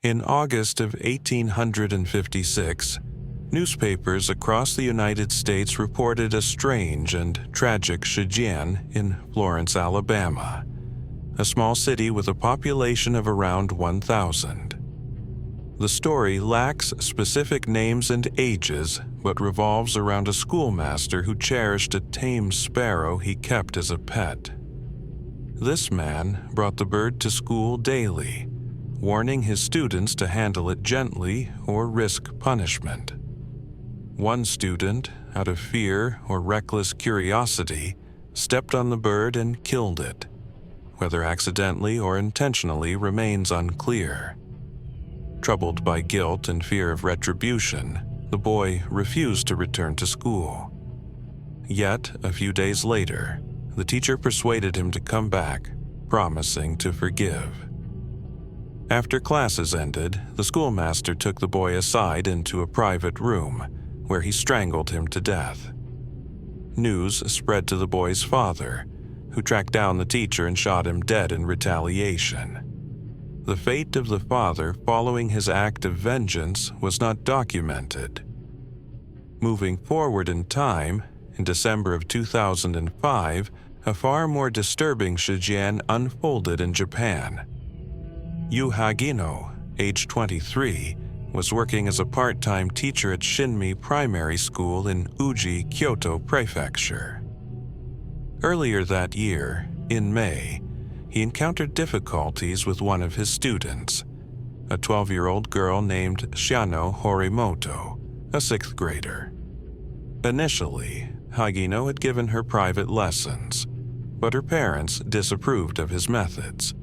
In August of 1856, newspapers across the United States reported a strange and tragic Shijian in Florence, Alabama, a small city with a population of around 1,000. The story lacks specific names and ages, but revolves around a schoolmaster who cherished a tame sparrow he kept as a pet. This man brought the bird to school daily, warning his students to handle it gently or risk punishment. One student, out of fear or reckless curiosity, stepped on the bird and killed it. Whether accidentally or intentionally remains unclear. Troubled by guilt and fear of retribution, the boy refused to return to school. Yet, a few days later, the teacher persuaded him to come back, promising to forgive. After classes ended, the schoolmaster took the boy aside into a private room, where he strangled him to death. News spread to the boy's father, who tracked down the teacher and shot him dead in retaliation. The fate of the father following his act of vengeance was not documented. Moving forward in time, in December of 2005, a far more disturbing Shijian unfolded in Japan. Yu Hagino, age 23, was working as a part-time teacher at Shinmi Primary School in Uji, Kyoto Prefecture. Earlier that year, in May, he encountered difficulties with one of his students, a 12-year-old girl named Shiano Horimoto, a 6th grader. Initially, Hagino had given her private lessons, but her parents disapproved of his methods.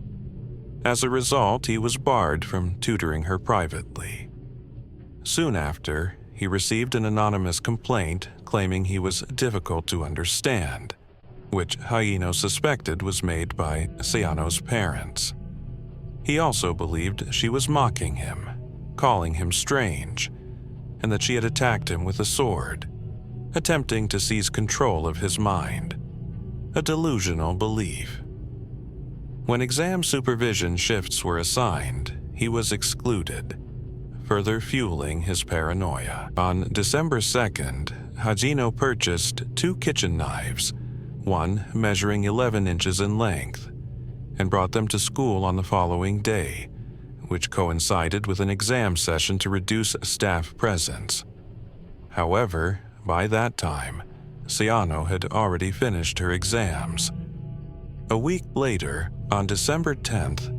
As a result, he was barred from tutoring her privately. Soon after, he received an anonymous complaint claiming he was difficult to understand, which Hagino suspected was made by Shiano's parents. He also believed she was mocking him, calling him strange, and that she had attacked him with a sword, attempting to seize control of his mind. A delusional belief. When exam supervision shifts were assigned, he was excluded, further fueling his paranoia. On December 2nd, Hagino purchased 2 kitchen knives, one measuring 11 inches in length, and brought them to school on the following day, which coincided with an exam session to reduce staff presence. However, by that time, Shiano had already finished her exams. A week later, on December 10th,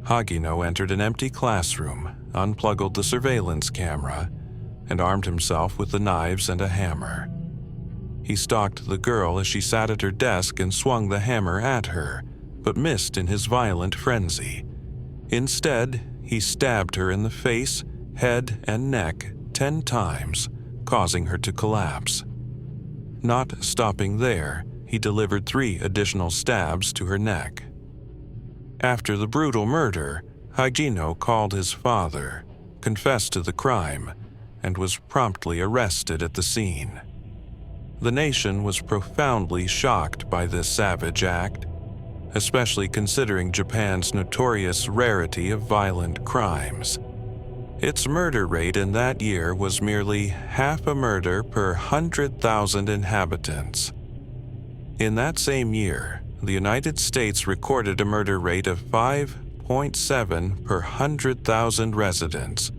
Hagino entered an empty classroom, unplugged the surveillance camera, and armed himself with the knives and a hammer. He stalked the girl as she sat at her desk and swung the hammer at her, but missed in his violent frenzy. Instead, he stabbed her in the face, head, and neck 10 times, causing her to collapse. Not stopping there, he delivered 3 additional stabs to her neck. After the brutal murder, Hagino called his father, confessed to the crime, and was promptly arrested at the scene. The nation was profoundly shocked by this savage act, especially considering Japan's notorious rarity of violent crimes. Its murder rate in that year was merely half a murder per 100,000 inhabitants. In that same year, the United States recorded a murder rate of 5.7 per 100,000 residents,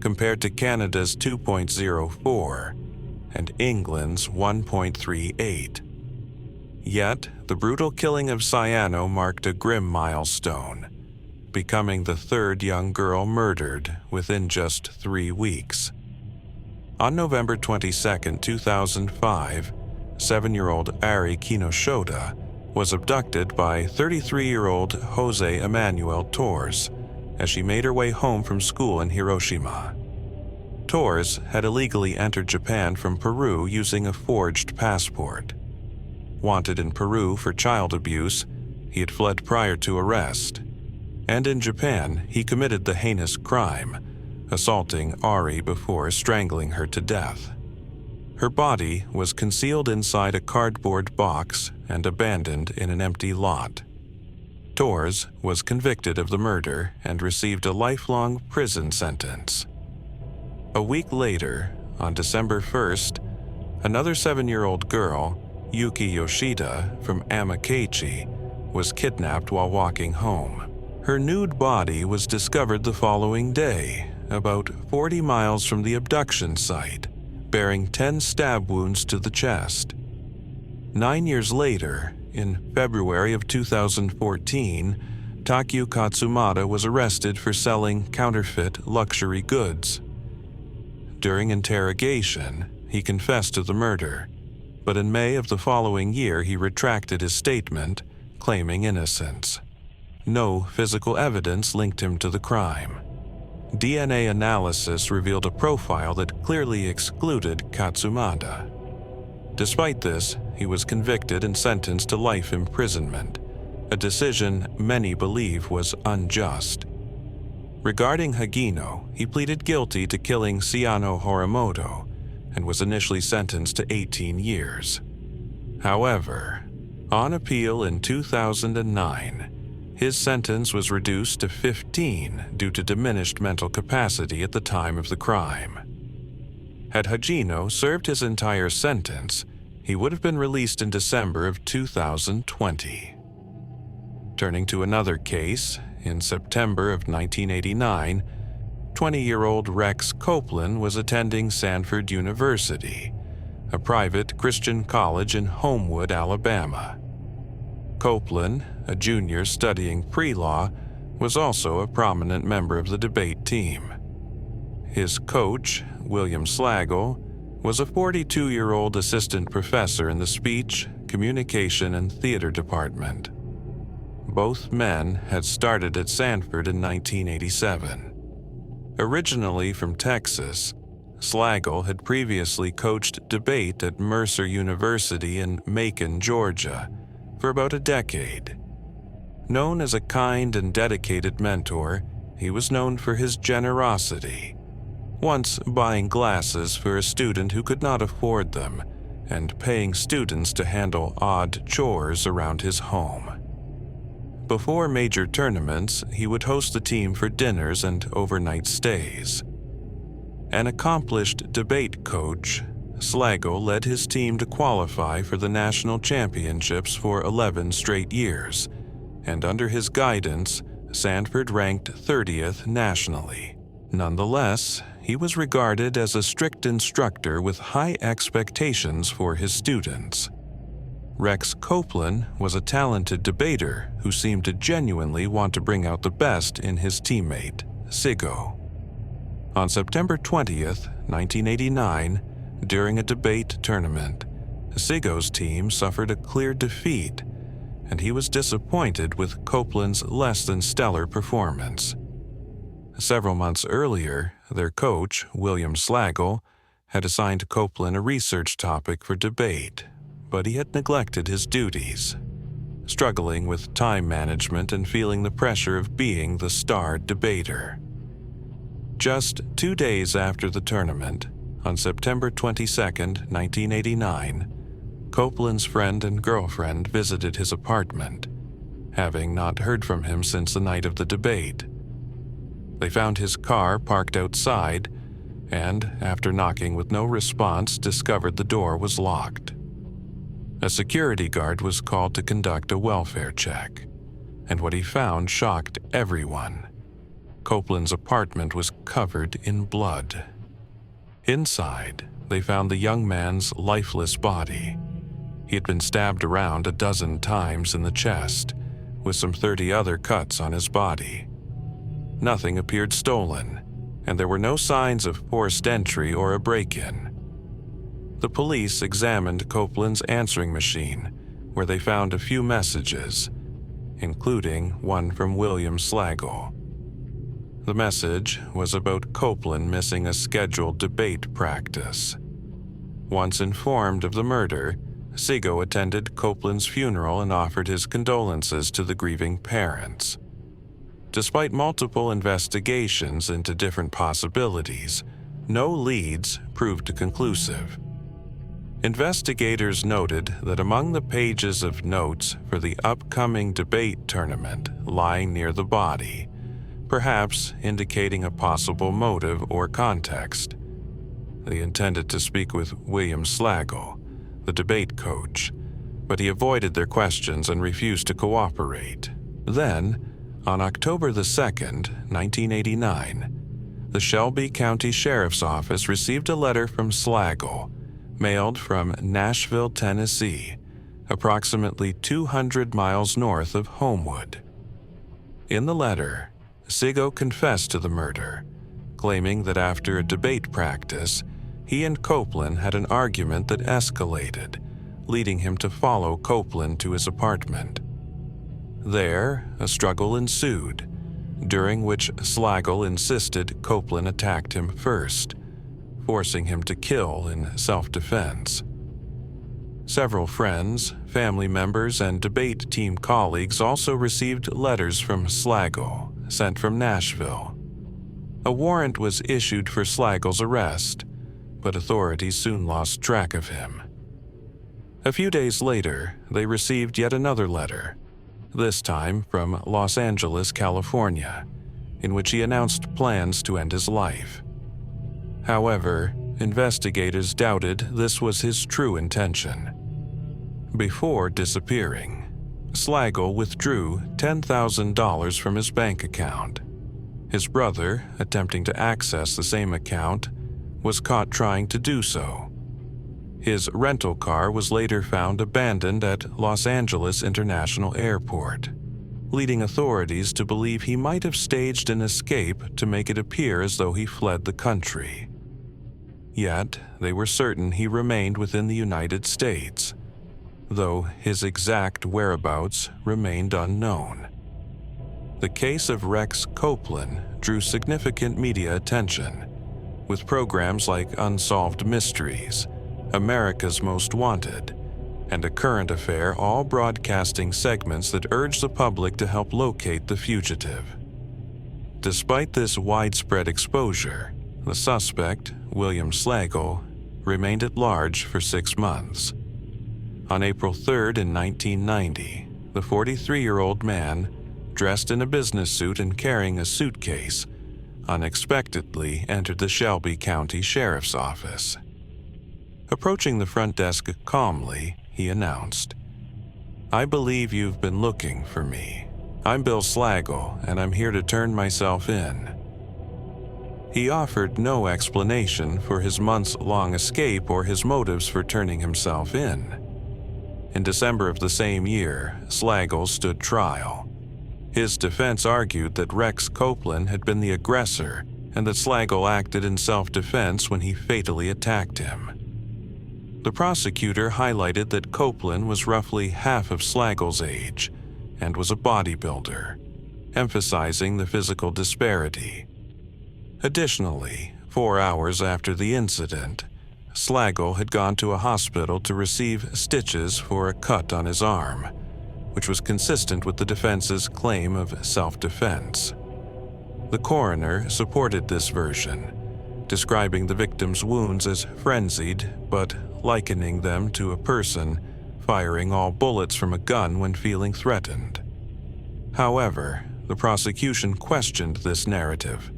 compared to Canada's 2.04 and England's 1.38. Yet, the brutal killing of Shiano marked a grim milestone, becoming the 3rd young girl murdered within just 3 weeks. On November 22, 2005, 7-year-old Ari Kinoshota was abducted by 33-year-old Jose Emmanuel Torres as she made her way home from school in Hiroshima. Torres had illegally entered Japan from Peru using a forged passport. Wanted in Peru for child abuse, he had fled prior to arrest. And in Japan, he committed the heinous crime, assaulting Ari before strangling her to death. Her body was concealed inside a cardboard box and abandoned in an empty lot. Torres was convicted of the murder and received a lifelong prison sentence. A week later, on December 1st, another 7-year-old girl, Yuki Yoshida from Amakeichi, was kidnapped while walking home. Her nude body was discovered the following day, about 40 miles from the abduction site, bearing 10 stab wounds to the chest. 9 years later, in February of 2014, Takeo Katsumata was arrested for selling counterfeit luxury goods. During interrogation, he confessed to the murder, but in May of the following year he retracted his statement, claiming innocence. No physical evidence linked him to the crime. DNA analysis revealed a profile that clearly excluded Katsumata. Despite this, he was convicted and sentenced to life imprisonment, a decision many believe was unjust. Regarding Hagino, he pleaded guilty to killing Siano Horimoto and was initially sentenced to 18 years. However, on appeal in 2009, his sentence was reduced to 15 due to diminished mental capacity at the time of the crime. Had Hagino served his entire sentence, he would have been released in December of 2020. Turning to another case, in September of 1989, 20-year-old Rex Copeland was attending Sanford University, a private Christian college in Homewood, Alabama. Copeland, a junior studying pre-law, was also a prominent member of the debate team. His coach, William Slagle, was a 42-year-old assistant professor in the speech, communication, and theater department. Both men had started at Sanford in 1987. Originally from Texas, Slagle had previously coached debate at Mercer University in Macon, Georgia, for about a decade. Known as a kind and dedicated mentor, he was known for his generosity, once buying glasses for a student who could not afford them and paying students to handle odd chores around his home. Before major tournaments, he would host the team for dinners and overnight stays. An accomplished debate coach, Slagle led his team to qualify for the national championships for 11 straight years, and under his guidance, Sanford ranked 30th nationally. Nonetheless, he was regarded as a strict instructor with high expectations for his students. Rex Copeland was a talented debater who seemed to genuinely want to bring out the best in his teammate, Sigo. On September 20th, 1989, during a debate tournament, Sigo's team suffered a clear defeat, and he was disappointed with Copeland's less than stellar performance. Several months earlier, their coach, William Slagle, had assigned Copeland a research topic for debate, but he had neglected his duties, struggling with time management and feeling the pressure of being the star debater. Just 2 days after the tournament, on September 22, 1989, Copeland's friend and girlfriend visited his apartment, having not heard from him since the night of the debate. They found his car parked outside and, after knocking with no response, discovered the door was locked. A security guard was called to conduct a welfare check, and what he found shocked everyone. Copeland's apartment was covered in blood. Inside, they found the young man's lifeless body. He had been stabbed around a dozen times in the chest, with some 30 other cuts on his body. Nothing appeared stolen, and there were no signs of forced entry or a break-in. The police examined Copeland's answering machine, where they found a few messages, including one from William Slagle. The message was about Copeland missing a scheduled debate practice. Once informed of the murder, Sigo attended Copeland's funeral and offered his condolences to the grieving parents. Despite multiple investigations into different possibilities, no leads proved conclusive. Investigators noted that among the pages of notes for the upcoming debate tournament lying near the body, perhaps indicating a possible motive or context. They intended to speak with William Slagle, the debate coach, but he avoided their questions and refused to cooperate. Then, on October the 2nd, 1989, the Shelby County Sheriff's Office received a letter from Slagle, mailed from Nashville, Tennessee, approximately 200 miles north of Homewood. In the letter, Sigo confessed to the murder, claiming that after a debate practice, he and Copeland had an argument that escalated, leading him to follow Copeland to his apartment. There, a struggle ensued, during which Slagle insisted Copeland attacked him first, forcing him to kill in self-defense. Several friends, family members, and debate team colleagues also received letters from Slagle, sent from Nashville. A warrant was issued for Slagle's arrest, but authorities soon lost track of him. A few days later, they received yet another letter, this time from Los Angeles, California, in which he announced plans to end his life. However, investigators doubted this was his true intention. Before disappearing, Slagle withdrew $10,000 from his bank account. His brother, attempting to access the same account, was caught trying to do so. His rental car was later found abandoned at Los Angeles International Airport, leading authorities to believe he might have staged an escape to make it appear as though he fled the country. Yet, they were certain he remained within the United States, though his exact whereabouts remained unknown. The case of Rex Copeland drew significant media attention, with programs like Unsolved Mysteries, America's Most Wanted, and A Current Affair all broadcasting segments that urged the public to help locate the fugitive. Despite this widespread exposure, the suspect, William Slagle, remained at large for 6 months. On April 3rd in 1990, the 43-year-old man, dressed in a business suit and carrying a suitcase, unexpectedly entered the Shelby County Sheriff's Office. Approaching the front desk calmly, he announced, "I believe you've been looking for me. I'm Bill Slagle, and I'm here to turn myself in." He offered no explanation for his months-long escape or his motives for turning himself in. In December of the same year, Slagle stood trial. His defense argued that Rex Copeland had been the aggressor and that Slagle acted in self-defense when he fatally attacked him. The prosecutor highlighted that Copeland was roughly half of Slagle's age and was a bodybuilder, emphasizing the physical disparity. Additionally, 4 hours after the incident, Slagle had gone to a hospital to receive stitches for a cut on his arm, which was consistent with the defense's claim of self-defense. The coroner supported this version, describing the victim's wounds as frenzied, but likening them to a person firing all bullets from a gun when feeling threatened. However, the prosecution questioned this narrative,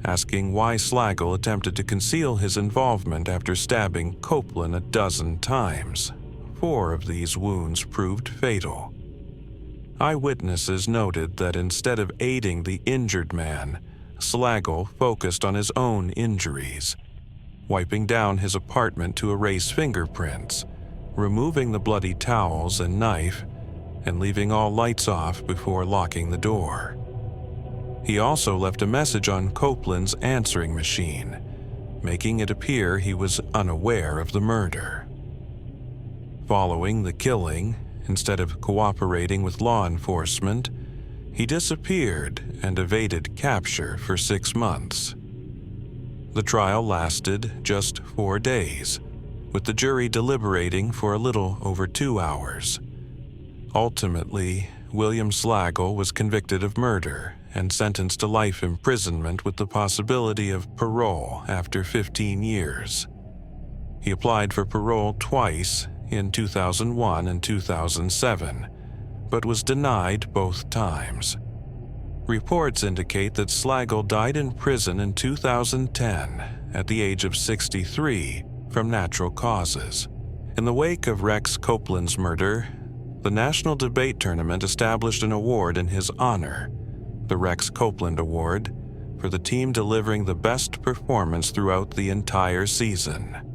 asking why Slagle attempted to conceal his involvement after stabbing Copeland a dozen times. 4 of these wounds proved fatal. Eyewitnesses noted that instead of aiding the injured man, Slagle focused on his own injuries, wiping down his apartment to erase fingerprints, removing the bloody towels and knife, and leaving all lights off before locking the door. He also left a message on Copeland's answering machine, making it appear he was unaware of the murder. Following the killing, instead of cooperating with law enforcement, he disappeared and evaded capture for 6 months. The trial lasted just 4 days, with the jury deliberating for a little over 2 hours. Ultimately, William Slagle was convicted of murder and sentenced to life imprisonment with the possibility of parole after 15 years. He applied for parole twice in 2001 and 2007, but was denied both times. Reports indicate that Slagle died in prison in 2010 at the age of 63 from natural causes. In the wake of Rex Copeland's murder, the National Debate Tournament established an award in his honor, the Rex Copeland Award, for the team delivering the best performance throughout the entire season.